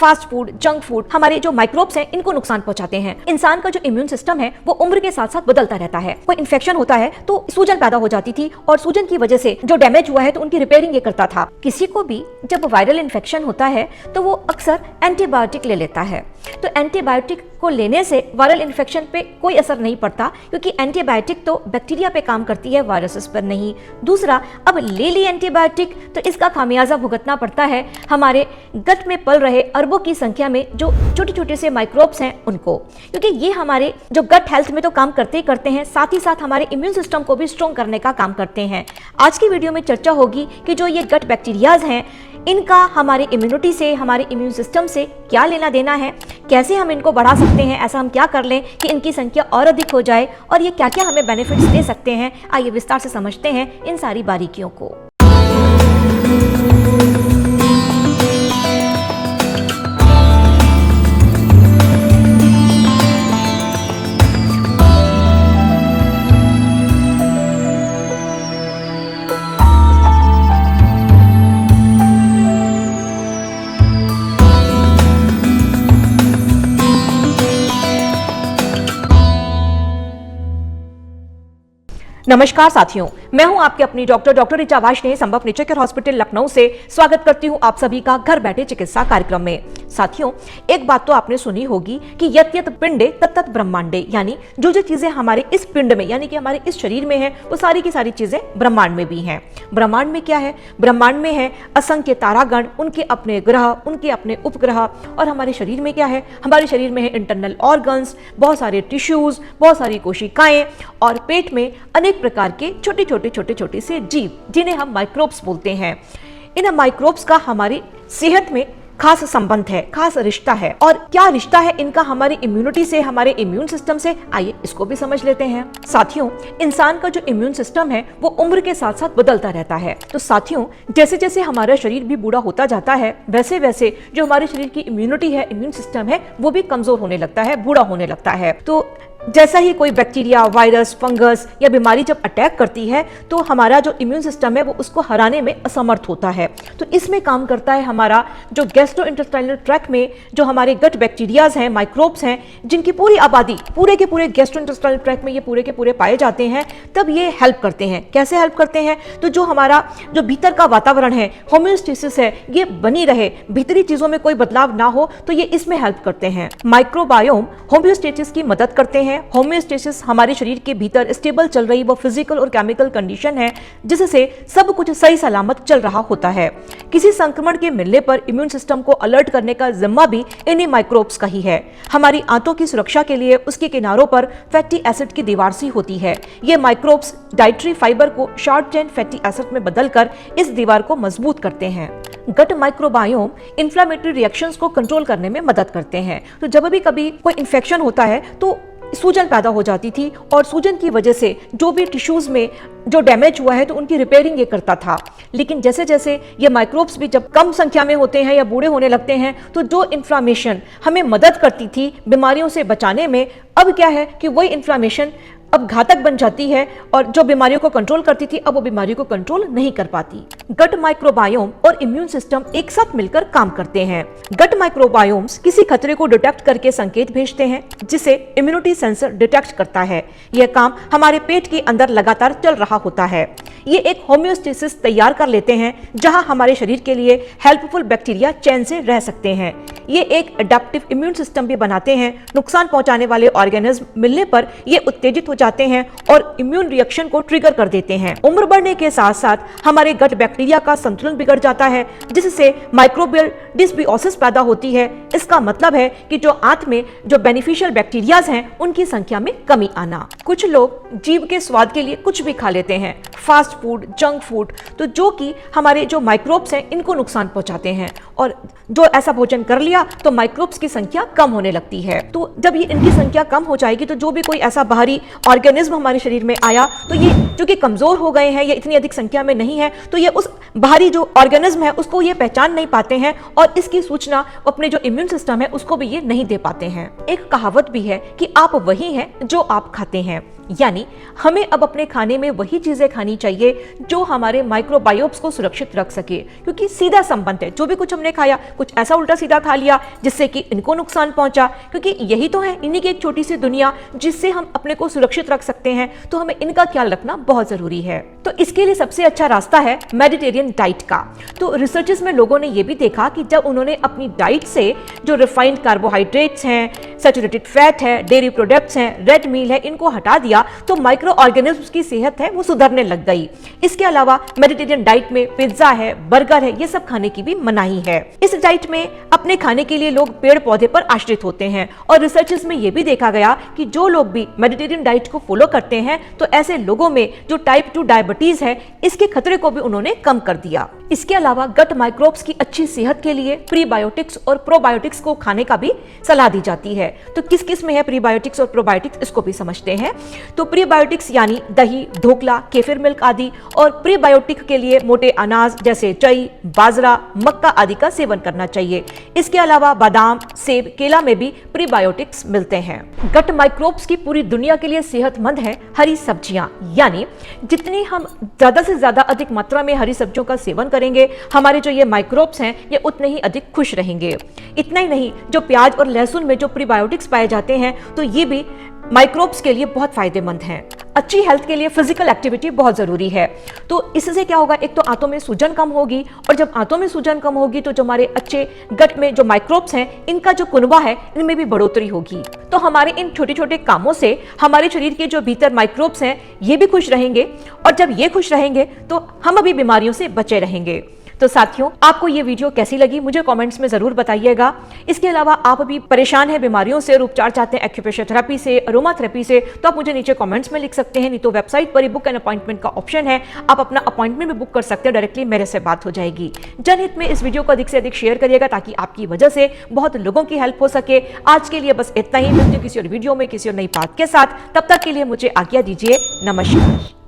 Fast food, junk food हमारे जो microbes हैं इनको नुकसान पहुंचाते हैं। इंसान का जो इम्यून सिस्टम है वो उम्र के साथ साथ बदलता रहता है। कोई इन्फेक्शन होता है तो सूजन पैदा हो जाती थी और सूजन की वजह से जो डैमेज हुआ है तो उनकी रिपेयरिंग ये करता था। किसी को भी जब वायरल इन्फेक्शन होता है तो वो अक्सर एंटीबायोटिक ले लेता है। तो एंटीबायोटिक को लेने से वायरल इन्फेक्शन पे कोई असर नहीं पड़ता, क्योंकि एंटीबायोटिक तो बैक्टीरिया पे काम करती है, वायरसेस पर नहीं। दूसरा, अब ले ली एंटीबायोटिक तो इसका खामियाजा भुगतना पड़ता है हमारे गट में पल रहे अरबों की संख्या में जो छोटे छोटे से माइक्रोब्स हैं उनको, क्योंकि ये हमारे जो गट हेल्थ में तो काम करते ही करते हैं, साथ ही साथ हमारे इम्यून सिस्टम को भी स्ट्रॉन्ग करने का काम करते हैं। आज की वीडियो में चर्चा होगी कि जो ये गट बैक्टीरियाज हैं इनका हमारे इम्यूनिटी से, हमारे इम्यून सिस्टम से क्या लेना देना है, कैसे हम इनको बढ़ा सकते हैं, ऐसा हम क्या कर लें कि इनकी संख्या और अधिक हो जाए, और ये क्या क्या हमें बेनिफिट्स दे सकते हैं। आइए विस्तार से समझते हैं इन सारी बारीकियों को। नमस्कार साथियों, मैं हूं आपके अपनी डॉक्टर ऋचा वार्ष्णेय संभव नेचर केयर हॉस्पिटल लखनऊ से स्वागत करती हूं आप सभी का घर बैठे चिकित्सा कार्यक्रम में। साथियों, एक बात तो आपने सुनी होगी कि यत् यत् पिंडे तत् तत् ब्रह्मांडे, यानी जो जो चीजें हमारे इस पिंड में यानी कि हमारे इस शरीर में है वो सारी की सारी चीजें ब्रह्मांड में भी हैं। ब्रह्मांड में क्या है? ब्रह्मांड में है असंख्य तारागण, उनके अपने ग्रह, उनके अपने उपग्रह। और हमारे शरीर में क्या है? हमारे शरीर में है इंटरनल ऑर्गन्स, बहुत सारे टिश्यूज, बहुत सारी कोशिकाएं, और पेट में अनेक प्रकार के छोटे छोटे से जीव जिन्हें हम माइक्रोब्स बोलते हैं। इन माइक्रोब्स का हमारी सेहत में खास संबंध है, खास रिश्ता है। और क्या रिश्ता है इनका हमारी इम्यूनिटी से, हमारे इम्यून सिस्टम से? आइए इसको भी समझ लेते हैं। साथियों, इंसान का जो इम्यून सिस्टम है वो उम्र के साथ साथ बदलता रहता है। तो साथियों, जैसे जैसे हमारा शरीर भी बूढ़ा होता जाता है वैसे वैसे जो हमारे शरीर की इम्यूनिटी है, इम्यून सिस्टम है, वो भी कमजोर होने लगता है, बूढ़ा होने लगता है। तो जैसा ही कोई बैक्टीरिया, वायरस, फंगस या बीमारी जब अटैक करती है तो हमारा जो इम्यून सिस्टम है वो उसको हराने में असमर्थ होता है। तो इसमें काम करता है हमारा जो गैस्ट्रोइंटेस्टाइनल ट्रैक्ट में जो हमारे गट बैक्टीरियाज हैं, माइक्रोब्स हैं, जिनकी पूरी आबादी पूरे के पूरे गैस्ट्रोइंटेस्टाइनल ट्रैक्ट में ये पूरे के पूरे पाए जाते हैं। तब ये हेल्प करते हैं। कैसे हेल्प करते हैं? तो जो हमारा जो भीतर का वातावरण है, होम्योस्टेसिस है, ये बनी रहे, भीतरी चीजों में कोई बदलाव ना हो, तो ये इसमें हेल्प करते हैं। माइक्रोबायोम होम्योस्टेसिस की मदद करते हैं। होम्योस्टेसिस हमारे शरीर के भीतर स्टेबल चल रही वो फिजिकल और केमिकल कंडीशन है जिससे सब कुछ सही सलामत चल रहा होता है। किसी संक्रमण के मिलने पर इम्यून सिस्टम को अलर्ट करने का जिम्मा भी इन्हीं माइक्रोब्स का ही है। हमारी आंतों की सुरक्षा के लिए उसके किनारों पर फैटी एसिड की दीवार सी होती है। ये माइक्रोब्स डाइटरी फाइबर को शॉर्ट चेन फैटी एसिड में बदलकर इस दीवार को मजबूत करते हैं। गट माइक्रोबायोम इन्फ्लेमेटरी रिएक्शंस को कंट्रोल करने में मदद करते हैं। तो जब भी कभी कोई इन्फेक्शन होता है तो सूजन पैदा हो जाती थी और सूजन की वजह से जो भी टिश्यूज में जो डैमेज हुआ है तो उनकी रिपेयरिंग ये करता था। लेकिन जैसे जैसे ये माइक्रोब्स भी जब कम संख्या में होते हैं या बूढ़े होने लगते हैं तो जो इन्फ्लामेशन हमें मदद करती थी बीमारियों से बचाने में, अब क्या है कि वही इन्फ्लामेशन अब घातक बन जाती है और जो बीमारियों को कंट्रोल करती थी अब वो बीमारियों को कंट्रोल नहीं कर पाती। गट माइक्रोबायोम और इम्यून सिस्टम एक साथ मिलकर काम करते हैं। गट माइक्रोबायोम्स किसी खतरे को डिटेक्ट करके संकेत भेजते हैं जिसे इम्यूनिटी सेंसर डिटेक्ट करता है। यह काम हमारे पेट के अंदर लगातार चल रहा होता है। ये एक होम्योस्टेसिस तैयार कर लेते हैं जहां हमारे शरीर के लिए हेल्पफुल बैक्टीरिया चैन से रह सकते हैं। ये एक अडेप्टिव इम्यून सिस्टम भी बनाते हैं। नुकसान पहुंचाने वाले ऑर्गेनिज्म मिलने पर ये उत्तेजित हो जाते हैं और इम्यून रिएक्शन को ट्रिगर कर देते हैं। उम्र बढ़ने के साथ साथ हमारे गट बैक्टीरिया का संतुलन बिगड़ जाता है जिससे माइक्रोबियल डिसबियोसिस पैदा होती है। इसका मतलब है कि जो आंत में जो बेनिफिशियल बैक्टीरियाज हैं उनकी संख्या में कमी आना। कुछ लोग जीभ के स्वाद के लिए कुछ भी खा लेते हैं, फास्ट फूड, जंक फूड, तो जो कि हमारे जो माइक्रोब्स हैं इनको नुकसान पहुंचाते हैं। और जो ऐसा भोजन कर लिया तो माइक्रोब्स की संख्या कम होने लगती है। तो जब ये इनकी संख्या कम हो जाएगी तो जो भी कोई ऐसा बाहरी ऑर्गेनिज्म हमारे शरीर में आया तो ये चूंकि कमजोर हो गए हैं, ये इतनी अधिक संख्या में नहीं है, तो ये उस बाहरी जो ऑर्गेनिज्म है उसको ये पहचान नहीं पाते हैं और इसकी सूचना अपने जो इम्यून सिस्टम है उसको भी ये नहीं दे पाते हैं। एक कहावत भी है कि आप वही हैं जो आप खाते हैं। यानी हमें अब अपने खाने में वही चीजें खानी चाहिए जो हमारे माइक्रोबायोम्स को सुरक्षित रख सके, क्योंकि सीधा संबंध है। जो भी कुछ हमने खाया, कुछ ऐसा उल्टा सीधा खा लिया जिससे कि इनको नुकसान पहुंचा, क्योंकि यही तो है इन्हीं की एक छोटी सी दुनिया जिससे हम अपने को सुरक्षित रख सकते हैं। तो हमें इनका ख्याल रखना बहुत जरूरी है। तो इसके लिए सबसे अच्छा रास्ता है मेडिटेरियन डाइट का। तो रिसर्चेस में लोगों ने यह भी देखा कि जब उन्होंने अपनी डाइट से जो रिफाइंड कार्बोहाइड्रेट्स हैं, सैचुरेटेड फैट है, डेयरी प्रोडक्ट्स हैं, रेड मील है, इनको हटा दिया तो माइक्रो ऑर्गेनिज्म्स की सेहत है वो सुधरने लग गई। इसके अलावा मेडिटेरियन डाइट में पिज्जा है, बर्गर है, ये सब खाने की भी मनाही है। इस डाइट में अपने खाने के लिए लोग पेड़ पौधे पर आश्रित होते हैं और रिसर्चेस में यह भी देखा गया कि जो लोग भी मेडिटेरियन डाइट को फॉलो करते हैं तो ऐसे लोगों में जो टाइप 2 डायबिटीज है इसके खतरे को भी उन्होंने कम कर दिया। इसके अलावा गट माइक्रोब्स की अच्छी सेहत के लिए प्रीबायोटिक्स और प्रोबायोटिक्स को खाने का भी सलाह दी जाती है। तो किस किस में है प्रीबायोटिक्स और प्रोबायोटिक्स, इसको भी समझते हैं। तो प्रीबायोटिक्स यानी दही, ढोकला, केफिर मिल्क आदि, और प्रीबायोटिक के लिए मोटे अनाज जैसे चई, बाजरा, मक्का आदि का सेवन करना चाहिए। इसके अलावा बादाम, सेब, केला में भी प्रीबायोटिक्स मिलते हैं। गट माइक्रोब्स की पूरी दुनिया के लिए सेहतमंद है हरी सब्जियां, यानी जितनी हम ज्यादा से ज्यादा अधिक मात्रा में हरी सब्जियों का सेवन करेंगे, हमारे जो ये माइक्रोब्स हैं ये उतने ही अधिक खुश रहेंगे। इतना ही नहीं, जो प्याज और लहसुन में जो प्रीबायोटिक्स पाए जाते हैं तो ये भी माइक्रोब्स के लिए बहुत फायदेमंद हैं। अच्छी हेल्थ के लिए फिजिकल एक्टिविटी बहुत जरूरी है। तो इससे क्या होगा, एक तो आंतों में सूजन कम होगी, और जब आंतों में सूजन कम होगी तो जो हमारे अच्छे गट में जो माइक्रोब्स हैं इनका जो कुनबा है इनमें भी बढ़ोतरी होगी। तो हमारे इन छोटे छोटे कामों से हमारे शरीर के जो भीतर माइक्रोब्स हैं ये भी खुश रहेंगे, और जब ये खुश रहेंगे तो हम भी बीमारियों से बचे रहेंगे। तो साथियों, आपको ये वीडियो कैसी लगी मुझे कमेंट्स में जरूर बताइएगा। इसके अलावा आप भी परेशान हैं बीमारियों से और उपचार चाहते हैं एक्यूप्रेशर थेरेपी से, अरोमा थेरेपी से, तो आप मुझे नीचे कमेंट्स में लिख सकते हैं। नहीं तो वेबसाइट पर ही बुक एन अपॉइंटमेंट का ऑप्शन है, आप अपना अपॉइंटमेंट भी बुक कर सकते हैं, डायरेक्टली मेरे से बात हो जाएगी। जनहित में इस वीडियो को अधिक से अधिक शेयर करिएगा ताकि आपकी वजह से बहुत लोगों की हेल्प हो सके। आज के लिए बस इतना ही, मिलते हैं किसी और वीडियो में किसी और नई बात के साथ। तब तक के लिए मुझे आज्ञा दीजिए। नमस्कार।